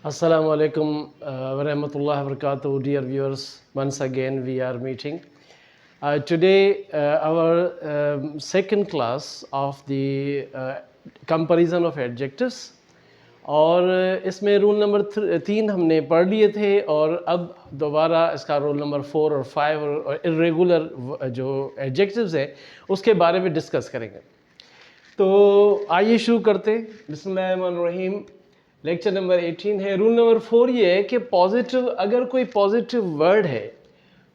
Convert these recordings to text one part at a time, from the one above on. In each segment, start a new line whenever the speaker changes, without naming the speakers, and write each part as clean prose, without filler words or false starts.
Assalamu alaikum wa rahmatullahi wa barakatuh, dear viewers. Once again, we are meeting. Today, our second class of the comparison of adjectives. और इसमें rule number 3 हमने पढ़ लिए थे और अब दोबारा इसका रूल नंबर 4 और 5 और इर्रेगुलर जो एडजेक्टिव्स हैं उसके बारे में डिस्कस करेंगे। तो आइए शुरू करते। बिस्मिल्लाहिर्रहमानिर्रहीम। लेक्चर नंबर 18 है। रूल नंबर 4 ये है कि पॉजिटिव, अगर कोई पॉजिटिव वर्ड है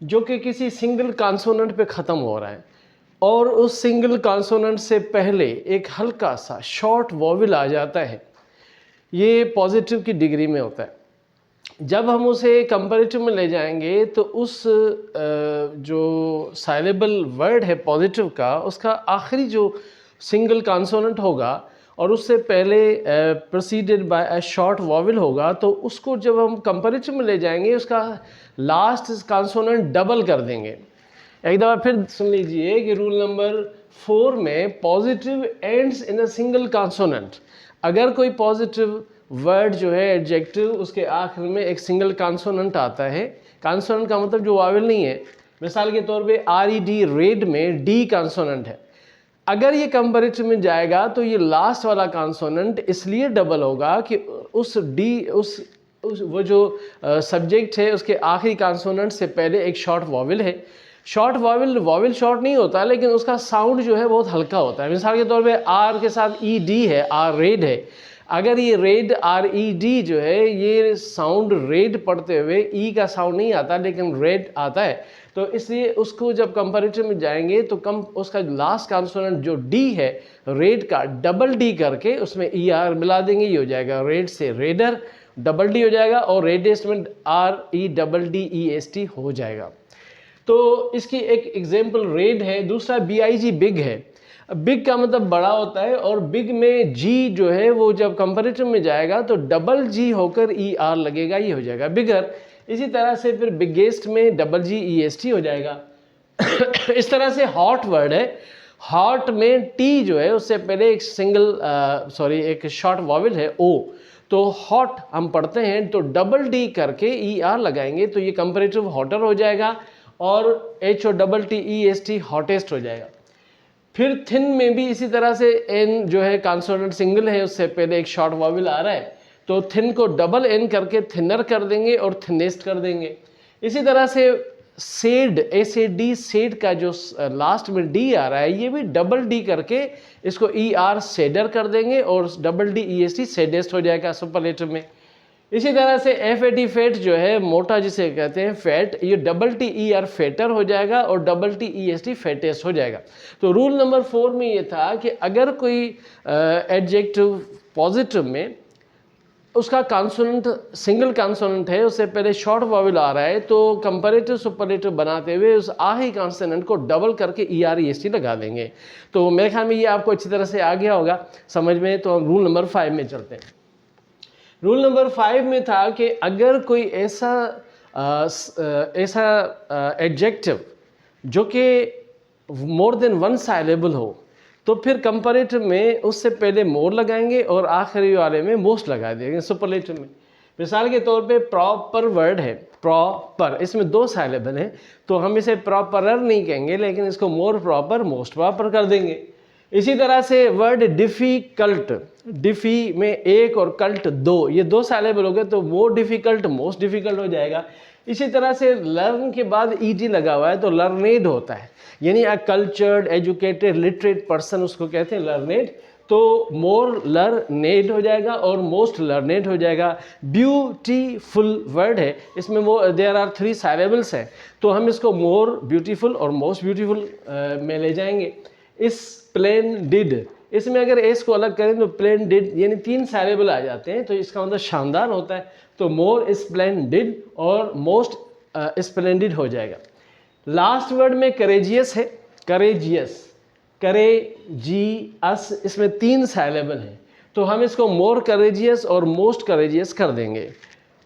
जो कि किसी सिंगल कॉन्सोनेंट पे ख़त्म हो रहा है और उस सिंगल कॉन्सोनेंट से पहले एक हल्का सा शॉर्ट वॉवेल आ जाता है, ये पॉजिटिव की डिग्री में होता है। जब हम उसे कंपैरेटिव में ले जाएंगे तो उस जो साइलेबल वर्ड है पॉजिटिव का, उसका आखिरी जो सिंगल कॉन्सोनेंट होगा और उससे पहले proceeded by a short vowel होगा, तो उसको जब हम कंपैरेटिव में ले जाएंगे उसका लास्ट कॉन्सोनेंट डबल कर देंगे। एक दफ़ा फिर सुन लीजिए कि रूल नंबर 4 में positive ends in a single consonant. अगर कोई पॉजिटिव वर्ड जो है एडजेक्टिव, उसके आखिर में एक सिंगल कॉन्सोनेंट आता है। कॉन्सोनेंट का मतलब जो वॉवेल नहीं है। मिसाल के तौर पे RED, रेड में डी कॉन्सोनेंट है। अगर ये कंपैरेटिव में जाएगा तो ये लास्ट वाला कॉन्सोनेंट इसलिए डबल होगा कि उस डी उस वो जो सब्जेक्ट है उसके आखिरी कॉन्सोनेंट से पहले एक शॉर्ट वॉवेल है। शॉर्ट वॉवेल शॉर्ट नहीं होता, लेकिन उसका साउंड जो है बहुत हल्का होता है। मिसाल के तौर पे आर के साथ ED है, आर रेड है। अगर ये रेड RED जो है, ये साउंड रेड पढ़ते हुए ई का साउंड नहीं आता लेकिन रेड आता है, तो इसलिए उसको जब कंपैरेटिव में जाएंगे तो उसका लास्ट कॉन्सोनेंट जो डी है रेड का, डबल डी करके उसमें ER मिला देंगे, ये हो जाएगा रेड से रेडर, डबल डी हो जाएगा और रेडेस्ट में REDDEST हो जाएगा। तो इसकी एक एग्जांपल रेड है। दूसरा BIG, बिग है। बिग का मतलब बड़ा होता है और बिग में जी जो है वो जब कंपैरेटिव में जाएगा तो डबल जी होकर ER लगेगा, ये हो जाएगा बिगर। इसी तरह से फिर बिगेस्ट में डबल GEST हो जाएगा। इस तरह से हॉट वर्ड है। हॉट में टी जो है उससे पहले एक एक शॉर्ट वॉवेल है O, तो हॉट हम पढ़ते हैं तो डबल डी करके ER लगाएंगे तो ये कंपैरेटिव हॉटर हो जाएगा और HOTTEST हॉटेस्ट हो जाएगा। फिर थिन में भी इसी तरह से एन जो है कॉन्सोनेंट सिंगल है, उससे पहले एक शॉर्ट वॉवेल आ रहा है तो थिन को डबल एन करके थिनर कर देंगे और थिनेस्ट कर देंगे। इसी तरह से सेड, SAD, सेड का जो लास्ट में डी आ रहा है, ये भी डबल डी करके इसको ER सेडर कर देंगे और डबल DEST सेडेस्ट हो जाएगा सुपरलेटिव में। इसी तरह से FAT, फैट जो है मोटा जिसे कहते हैं फैट, ये डबल TER फैटर हो जाएगा और डबल TEST फैटेस्ट हो जाएगा। तो रूल नंबर 4 में ये था कि अगर कोई एडजेक्टिव पॉजिटिव में उसका कॉन्सोनेंट सिंगल कॉन्सोनेंट है, उससे पहले शॉर्ट वॉवेल आ रहा है, तो कंपैरेटिव सुपरलेटिव बनाते हुए उस आखिरी कॉन्सोनेंट को डबल करके EREST लगा देंगे। तो मेरे ख्याल में ये आपको अच्छी तरह से आ गया होगा समझ में। तो हम रूल नंबर 5 में चलते हैं। रूल नंबर 5 में था कि अगर कोई ऐसा एडजेक्टिव जो कि मोर देन वन साइलेबल हो, तो फिर कंपैरेटिव में उससे पहले मोर लगाएंगे और आखिरी वाले में मोस्ट लगा देंगे सुपरलेटिव में। मिसाल के तौर पे प्रॉपर वर्ड है, प्रॉपर, इसमें 2 साइलेबल हैं तो हम इसे प्रॉपरर नहीं कहेंगे लेकिन इसको मोर प्रॉपर, मोस्ट प्रॉपर कर देंगे। इसी तरह से वर्ड डिफ़िकल्ट, डिफ़ी में 1 और कल्ट 2, ये 2 साइलेबल हो गए तो मोर डिफ़िकल्ट, मोस्ट डिफ़िकल्ट हो जाएगा। इसी तरह से लर्न के बाद ED लगा हुआ है तो लर्नेड होता है, यानी अ कल्चर्ड, एजुकेटेड, लिटरेट पर्सन उसको कहते हैं लर्नेड, तो मोर लर्नेड हो जाएगा और मोस्ट लर्नेड हो जाएगा। ब्यूटीफुल वर्ड है, इसमें वो देयर आर 3 साइलेबल्स हैं तो हम इसको मोर ब्यूटीफुल और मोस्ट ब्यूटीफुल में ले जाएंगे। स्प्लेंडिड, इसमें अगर एस को अलग करें तो स्प्लेंडिड यानी 3 साइलेबल आ जाते हैं तो इसका मतलब शानदार होता है, तो मोर स्प्लेंडिड और मोस्ट स्प्लेंडिड हो जाएगा। लास्ट वर्ड में करेजियस है, करेजियस, करेजियस, इसमें 3 साइलेबल हैं तो हम इसको मोर करेजियस और मोस्ट करेजियस कर देंगे।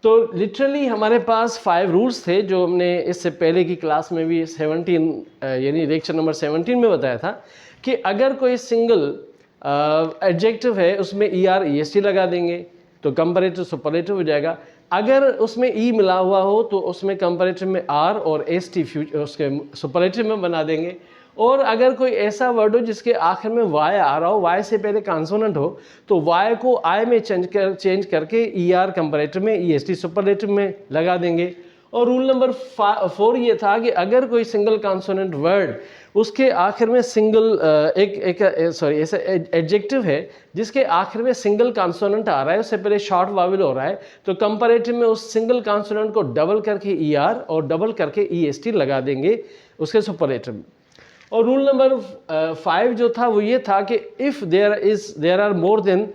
तो लिटरली हमारे पास 5 रूल्स थे जो हमने इससे पहले की क्लास में भी 17 यानी लेक्चर नंबर 17 में बताया था कि अगर कोई सिंगल एडजेक्टिव है उसमें EREST लगा देंगे, तो कंपैरेटिव सुपरलेटिव हो जाएगा। अगर उसमें ई मिला हुआ हो तो उसमें कंपैरेटिव में आर और एस टी उसके सुपरलेटिव में बना देंगे। और अगर कोई ऐसा वर्ड हो जिसके आखिर में वाई आ रहा हो, वाई से पहले कॉन्सोनेंट हो, तो वाई को आई में चेंज करके ई आर कंपैरेटिव में, ई एस टी सुपरलेटिव में लगा देंगे। और रूल नंबर 4 ये था कि अगर कोई सिंगल कॉन्सोनेंट वर्ड उसके आखिर में सिंगल ऐसा एडजेक्टिव है जिसके आखिर में सिंगल कॉन्सोनेंट आ रहा है, उससे पहले शॉर्ट वावल हो रहा है, तो कंपैरेटिव में उस सिंगल कॉन्सोनेंट को डबल करके ई आर और डबल करके ई एस टी लगा देंगे उसके सुपरलेटिव में। और रूल नंबर 5 जो था वो ये था कि if there are more than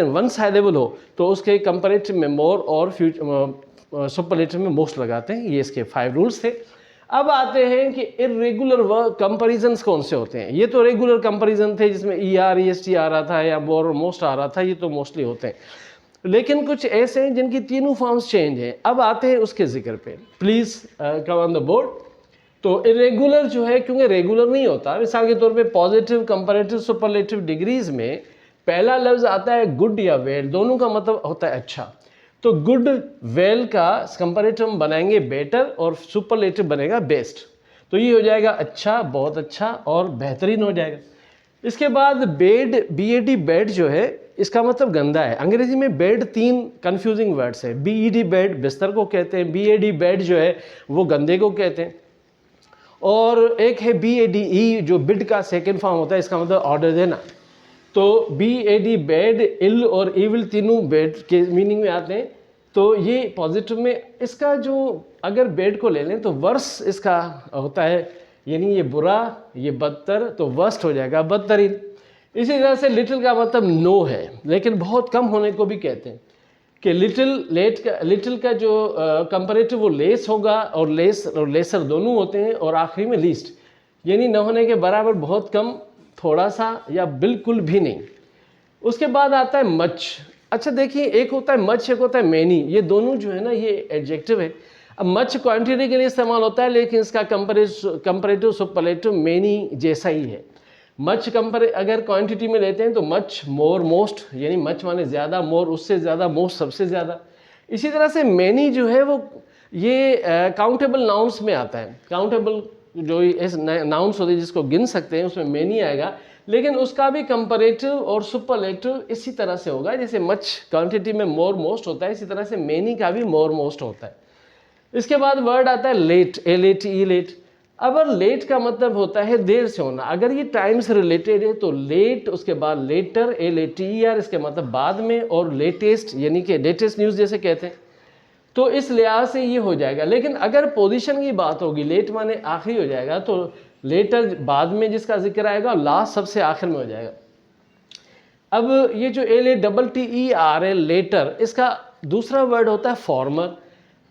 one syllable हो तो उसके कंपैरेटिव में मोर और सुपरलेटिव में मोस्ट लगाते हैं। ये इसके 5 रूल्स थे। अब आते हैं कि इरेगुलर कंपैरिजंस कौन से होते हैं। ये तो रेगुलर कंपैरिजन थे जिसमें E R E S T आ रहा था या मोर और मोस्ट आ रहा था, ये तो मोस्टली होते हैं। लेकिन कुछ ऐसे हैं जिनकी तीनों फॉर्म्स चेंज हैं। अब आते हैं उसके जिक्र पे, please come on the board. तो इरेगुलर जो है, क्योंकि रेगुलर नहीं होता, मिसाल के तौर पे पॉजिटिव, कंपैरेटिव, सुपरलेटिव डिग्रीज में पहला लफ्ज़ आता है गुड या वेल, दोनों का मतलब होता है अच्छा। तो गुड वेल का कंपैरेटिव हम बनाएंगे बेटर और सुपरलेटिव बनेगा बेस्ट। तो ये हो जाएगा अच्छा, बहुत अच्छा और बेहतरीन हो जाएगा। इसके बाद बेड, BAD बेड जो है इसका मतलब गंदा है। अंग्रेजी में बेड 3 कंफ्यूजिंग वर्ड्स है। BED बेड बिस्तर को कहते हैं, BAD बेड जो है वो गंदे को कहते हैं, और एक है BADE जो बिड का सेकेंड फॉर्म होता है, इसका मतलब ऑर्डर देना। तो BAD बेड, इल और इविल तीनों बेड के मीनिंग में आते हैं। तो ये पॉजिटिव में इसका जो अगर बेड को ले लें तो वर्स इसका होता है, यानी ये बुरा, ये बदतर, तो वर्स्ट हो जाएगा बदतरीन। इसी तरह से लिटिल का मतलब नो है, लेकिन बहुत कम होने को भी कहते हैं कि लिटिल का जो कंपैरेटिव वो लेस होगा, और लेस और लेसर दोनों होते हैं, और आखिरी में लीस्ट, यानी न होने के बराबर, बहुत कम, थोड़ा सा या बिल्कुल भी नहीं। उसके बाद आता है मच। अच्छा देखिए, एक होता है मच, एक होता है मैनी। ये दोनों जो है ना ये एडजेक्टिव है। अब मच क्वांटिटी के लिए इस्तेमाल होता है, लेकिन इसका कंपैरेटिव सुपरलेटिव मैनी जैसा ही है। मच अगर क्वांटिटी में लेते हैं तो मच, मोर, मोस्ट, यानी मच माने ज़्यादा, मोर उससे ज़्यादा, मोस्ट सबसे ज़्यादा। इसी तरह से मैनी जो है वो ये काउंटेबल नाउन्स में आता है। काउंटेबल जो नाउन्स होते हैं जिसको गिन सकते हैं उसमें मैनी आएगा, लेकिन उसका भी कंपैरेटिव और सुपरलेटिव इसी तरह से होगा। जैसे मच क्वांटिटी में मोर मोस्ट होता है, इसी तरह से मैनी का भी मोर मोस्ट होता है। इसके बाद वर्ड आता है लेट, LATE, लेट। अब लेट का मतलब होता है देर से होना। अगर ये टाइम से रिलेटेड है तो लेट, उसके बाद लेटर, LATER, इसके मतलब बाद में, और लेटेस्ट यानी कि लेटेस्ट न्यूज़ जैसे कहते हैं। तो इस लिहाज से ये हो जाएगा। लेकिन अगर पोजीशन की बात होगी, लेट माने आखिरी हो जाएगा, तो लेटर बाद में जिसका जिक्र आएगा, लास्ट सबसे आखिर में हो जाएगा। अब ये जो LATTER है लेटर, इसका दूसरा वर्ड होता है फॉर्मर।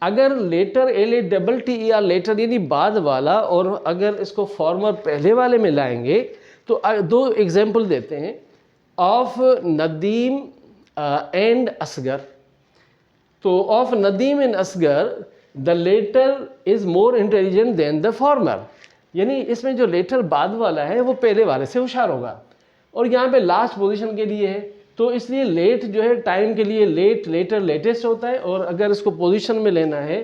अगर लेटर LATTER लेटर यानी बाद वाला, और अगर इसको फॉर्मर पहले वाले में लाएंगे तो 2 एग्जाम्पल देते हैं। Of Nadeem and Asghar. तो of Nadeem and Asghar the latter is more intelligent than the former, यानी इसमें जो लेटर बाद वाला है वो पहले वाले से होशियार होगा। और यहाँ पे लास्ट पोजीशन के लिए है, तो इसलिए लेट जो है टाइम के लिए लेट, लेटर लेटेस्ट होता है। और अगर इसको पोजीशन में लेना है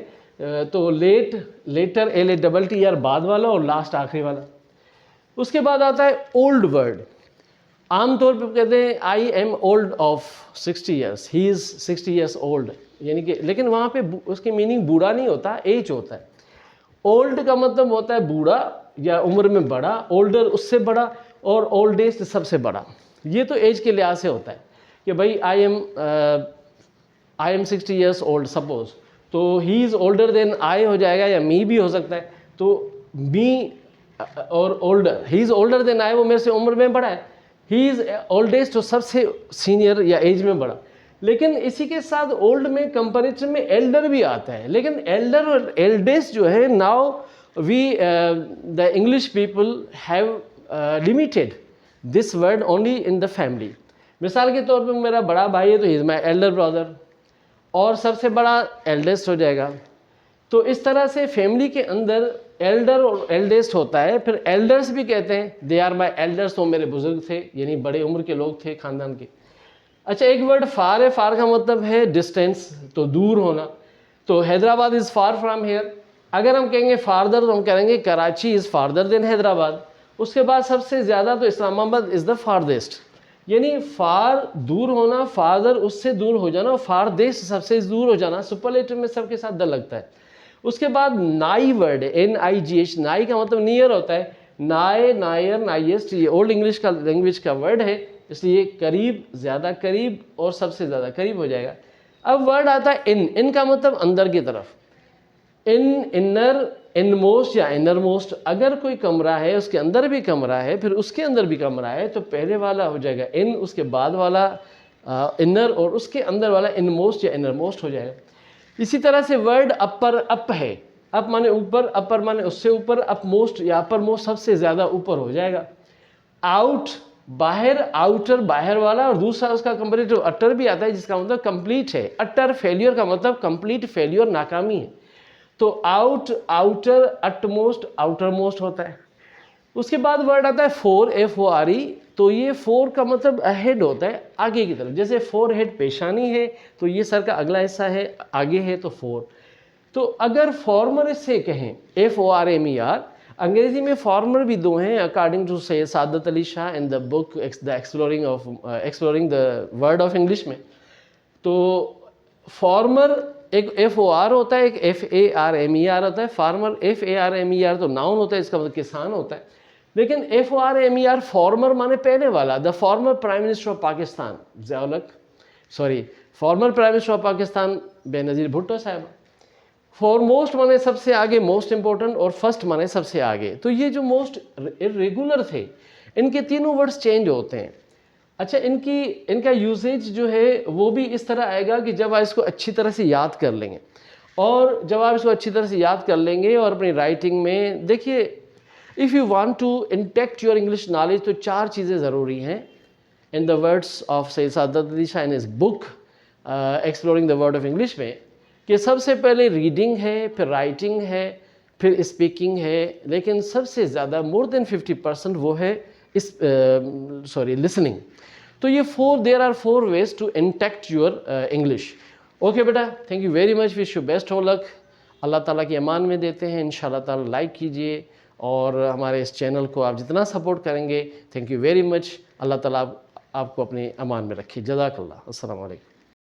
तो लेट, लेटर LATTER बाद वाला, और लास्ट आखिरी वाला। उसके बाद आता है ओल्ड वर्ड। आमतौर पर कहते हैं I am old of 60 years, he is 60 years old, यानी कि, लेकिन वहाँ पे उसकी मीनिंग बूढ़ा नहीं होता, एज होता है। ओल्ड का मतलब होता है बूढ़ा या उम्र में बड़ा, ओल्डर उससे बड़ा, और ओल्डेस्ट सबसे बड़ा। ये तो एज के लिहाज से होता है कि भाई I am 60 years old suppose, तो he is older than I हो जाएगा, या मी भी हो सकता है। तो मी और older, he is older than I, वो मेरे से उम्र में बड़ा है। ही इज़ ओल्डेस्ट, तो सबसे सीनियर या एज में बड़ा। लेकिन इसी के साथ ओल्ड में कंपैरिजन में एल्डर भी आता है। लेकिन एल्डर और एल्डेस्ट जो है, now we the English people have limited this word only in the family. मिसाल के तौर पे मेरा बड़ा भाई है तो he is my elder brother, और सबसे बड़ा एल्डेस्ट हो जाएगा। तो इस तरह से फैमिली के अंदर एल्डर और एल्डेस्ट होता है। फिर एल्डर्स भी कहते हैं, दे आर माई एल्डर्स, तो मेरे बुजुर्ग थे, यानी बड़े उम्र के लोग थे खानदान के। अच्छा, एक वर्ड फार है, फार का मतलब है डिस्टेंस, तो दूर होना। तो Hyderabad is far from here. अगर हम कहेंगे फारदर तो हम कहेंगे Karachi is farther than Hyderabad. उसके बाद सबसे ज़्यादा तो इस्लामाबाद इज़ द फारदेस्ट, यानी फार दूर होना, फारदर उससे दूर हो जाना, और फारदेस्ट सबसे दूर हो जाना। सुपरलेटिव में सबके साथ द लगता है। उसके बाद नाई वर्ड है, NIGH। नाई का मतलब नियर होता है, नाए, नायर, नाइएस्ट, ये ओल्ड इंग्लिश का लैंग्वेज का वर्ड है, इसलिए करीब, ज़्यादा करीब और सबसे ज़्यादा करीब हो जाएगा। अब वर्ड आता है इन का मतलब अंदर की तरफ। इन, इनर, इनमोस्ट या इनर मोस्ट। अगर कोई कमरा है उसके अंदर भी कमरा है, फिर उसके अंदर भी कमरा है, तो पहले वाला हो जाएगा इन, उसके बाद वाला इनर, और उसके अंदर वाला इनमोस्ट या इनर मोस्ट हो जाएगा। इसी तरह से वर्ड अपर, अप है, अप माने ऊपर, अपर माने उससे ऊपर, अप मोस्ट या अपर मोस्ट सबसे ज़्यादा ऊपर हो जाएगा। आउट बाहर, आउटर बाहर वाला, और दूसरा उसका कंपैरेटिव अटर भी आता है जिसका मतलब कंप्लीट है। अटर फेलियर का मतलब कंप्लीट फेलियर, नाकामी है। तो out, outer, utmost, outer most होता है। उसके बाद वर्ड आता है फोर, FORE। तो ये फोर का मतलब अहेड होता है, आगे की तरफ। जैसे फोर हेड पेशानी है, तो ये सर का अगला हिस्सा है, आगे है तो फोर। तो अगर फॉर्मर से कहें, FORMER, अंग्रेजी में फॉर्मर भी दो हैं according to Syed Saadat Ali Shah in the book the exploring the word of English में। तो फॉर्मर एक FOR होता है, एक FARMER होता है। फार्मर FARMER तो नाउन होता है, इसका मतलब किसान होता है। लेकिन FORMER फॉर्मर माने पहले वाला, the former prime minister of Pakistan former prime minister of Pakistan Benazir Bhutto साहब। फॉरमोस्ट माने सबसे आगे, मोस्ट इंपॉर्टेंट, और फर्स्ट माने सबसे आगे। तो ये जो मोस्ट इरेगुलर थे, इनके तीनों वर्ड्स चेंज होते हैं। अच्छा, इनका यूसेज जो है वो भी इस तरह आएगा कि जब आप इसको अच्छी तरह से याद कर लेंगे, और जब आप इसको अच्छी तरह से याद कर लेंगे और अपनी राइटिंग में देखिए, if you want to intact your English knowledge, तो 4 चीज़ें ज़रूरी हैं in the words of Syed Saadat Ali Shah in his book exploring the word of English में, कि सबसे पहले रीडिंग है, फिर राइटिंग है, फिर स्पीकिंग है, लेकिन सबसे ज़्यादा मोर देन 50% वो है लिसनिंग। तो ये there are 4 ways to intact your English. Okay बेटा, thank you very much, wish you best of luck. Allah Taala की अमान में देते हैं। इंशाल्लाह ताला लाइक कीजिए, और हमारे इस चैनल को आप जितना सपोर्ट करेंगे, थैंक यू वेरी मच। अल्लाह ताला आपको अपनी अमान में रखिए। जज़ाकल्लाह। अस्सलाम वालेकुम।